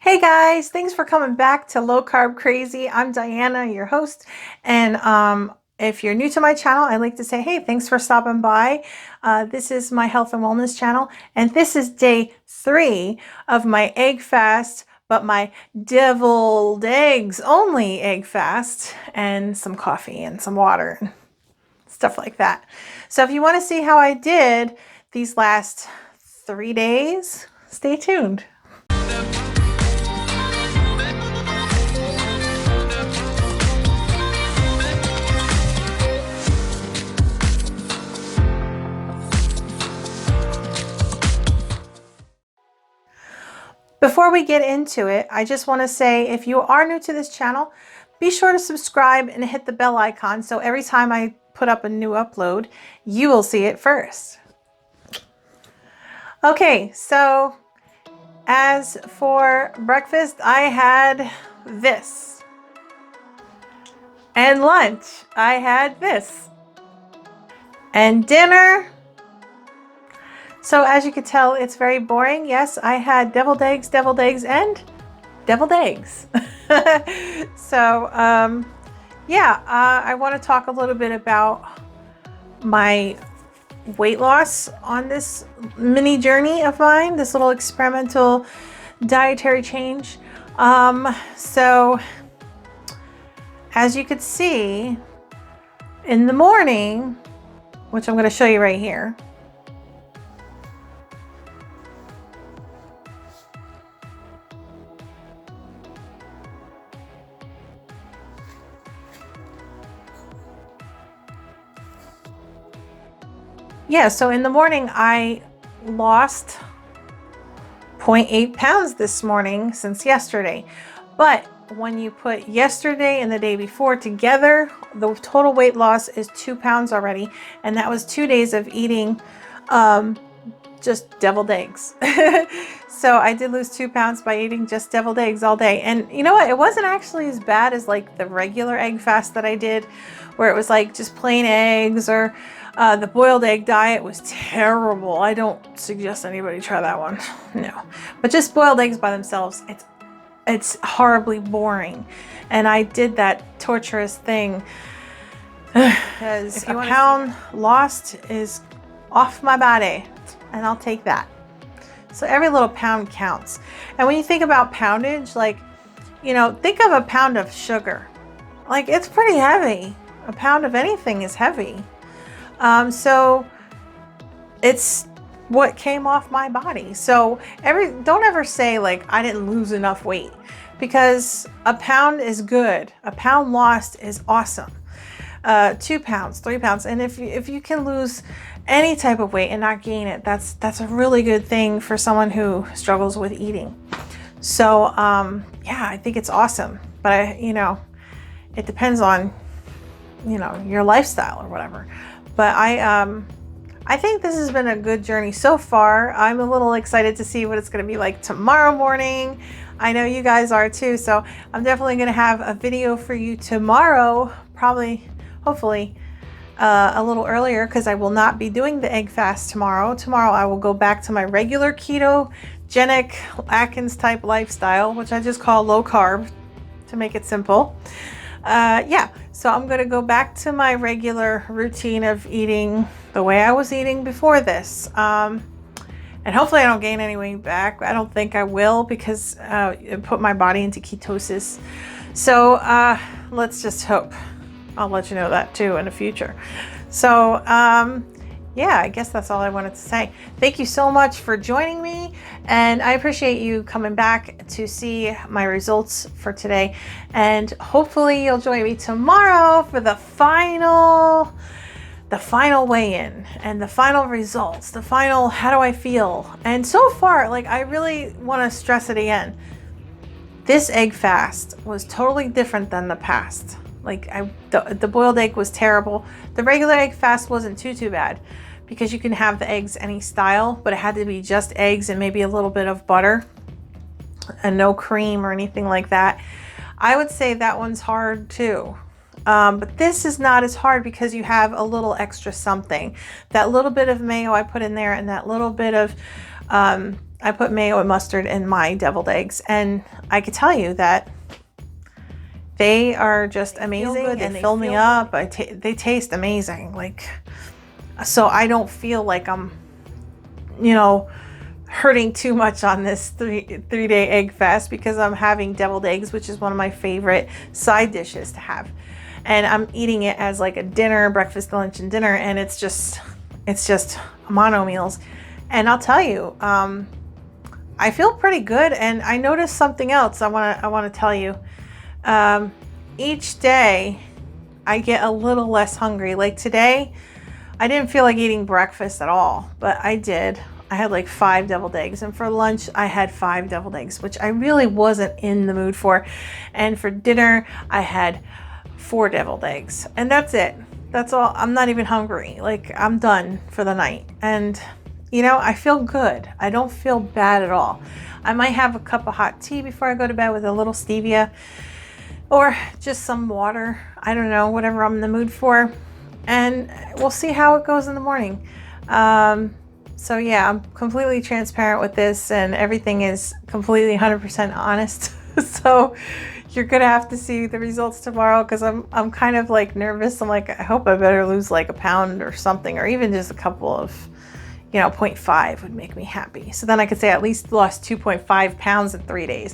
Hey guys, thanks for coming back to Low Carb Crazy. I'm Diana, your host. And if you're new to my channel, I'd like to say, hey, thanks for stopping by. This is my health and wellness channel. And this is day 3 of my egg fast, but my deviled eggs only egg fast, and some coffee and some water and stuff like that. So if you want to see how I did these last 3 days, stay tuned. Before we get into it, I just want to say if you are new to this channel, be sure to subscribe and hit the bell icon so every time I put up a new upload, you will see it first. Okay, so as for breakfast, I had this. And lunch, I had this. And dinner, so as you can tell, it's very boring. Yes, I had deviled eggs, and deviled eggs. So, I want to talk a little bit about my weight loss on this mini journey of mine, this little experimental dietary change. So as you could see in the morning, which I'm going to show you right here, so in the morning, I lost 0.8 pounds this morning since yesterday. But when you put yesterday and the day before together, the total weight loss is 2 pounds already. And that was 2 days of eating just deviled eggs. So I did lose 2 pounds by eating just deviled eggs all day. And you know what? It wasn't actually as bad as like the regular egg fast that I did, where it was like just plain eggs, or the boiled egg diet was terrible. I don't suggest anybody try that one. No, but just boiled eggs by themselves, it's horribly boring. And I did that torturous thing because a pound lost is off my body, and I'll take that. So every little pound counts. And when you think about poundage, like, you know, think of a pound of sugar. Like, it's pretty heavy. A pound of anything is heavy. So it's what came off my body. So don't ever say like, I didn't lose enough weight, because a pound is good. A pound lost is awesome. 2 pounds, 3 pounds. And if you can lose any type of weight and not gain it, that's a really good thing for someone who struggles with eating. So, I think it's awesome, but it depends on, your lifestyle or whatever. But I think this has been a good journey so far. I'm a little excited to see what it's going to be like tomorrow morning. I know you guys are too. So I'm definitely going to have a video for you tomorrow, hopefully a little earlier, because I will not be doing the egg fast tomorrow. Tomorrow I will go back to my regular ketogenic Atkins type lifestyle, which I just call low carb to make it simple. So I'm going to go back to my regular routine of eating the way I was eating before this. And hopefully I don't gain any weight back. I don't think I will, because it put my body into ketosis. So let's just hope. I'll let you know that too in the future. So I guess that's all I wanted to say. Thank you so much for joining me, and I appreciate you coming back to see my results for today. And hopefully you'll join me tomorrow for the final weigh-in and the final results, the final how do I feel. And so far, like, I really want to stress it again. This egg fast was totally different than the past. Like, the boiled egg was terrible. The regular egg fast wasn't too bad, because you can have the eggs any style, but it had to be just eggs and maybe a little bit of butter and no cream or anything like that. I would say that one's hard too. But this is not as hard, because you have a little extra something. That little bit of mayo I put in there, and that little bit of I put mayo and mustard in my deviled eggs, and I can tell you that they are just amazing, and they fill me up. They taste amazing. Like, so I don't feel like I'm, you know, hurting too much on this three-day egg fast, because I'm having deviled eggs, which is one of my favorite side dishes to have. And I'm eating it as like a dinner, breakfast, lunch, and dinner, and it's just mono meals. And I'll tell you, I feel pretty good. And I noticed something else I want to tell you. Each day I get a little less hungry. Like today, I didn't feel like eating breakfast at all, but I did. I had like 5 deviled eggs, and for lunch I had 5 deviled eggs, which I really wasn't in the mood for. And for dinner I had 4 deviled eggs, and that's it. That's all. I'm not even hungry. Like, I'm done for the night. And you know, I feel good. I don't feel bad at all. I might have a cup of hot tea before I go to bed with a little stevia, or just some water. I don't know, whatever I'm in the mood for. And we'll see how it goes in the morning. So yeah, I'm completely transparent with this, and everything is completely 100% honest. So you're gonna have to see the results tomorrow, because I'm kind of like nervous. I'm like, I hope I better lose like a pound or something, or even just a couple of, you know, 0.5 would make me happy. So then I could say I at least lost 2.5 pounds in 3 days.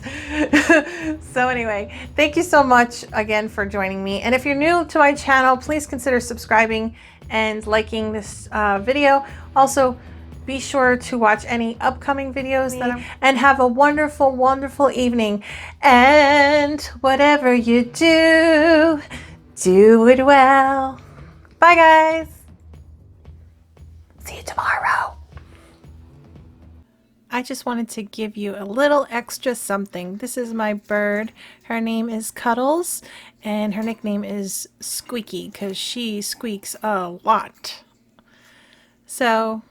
So anyway, thank you so much again for joining me. And if you're new to my channel, please consider subscribing and liking this video. Also, be sure to watch any upcoming videos and have a wonderful, wonderful evening. And whatever you do, do it well. Bye, guys. See you tomorrow. I just wanted to give you a little extra something. This is my bird. Her name is Cuddles, and her nickname is Squeaky because she squeaks a lot. So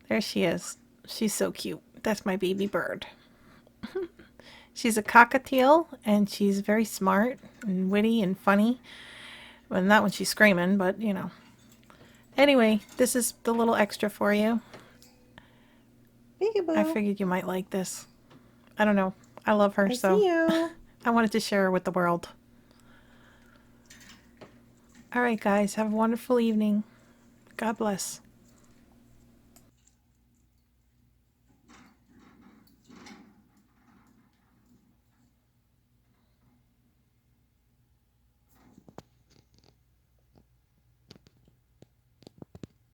there she is. She's so cute. That's my baby bird. She's a cockatiel, and she's very smart and witty and funny. Well, not when she's screaming, but you know. Anyway, this is the little extra for you. I figured you might like this. I don't know. I love her, so I wanted to share her with the world. All right, guys. Have a wonderful evening. God bless.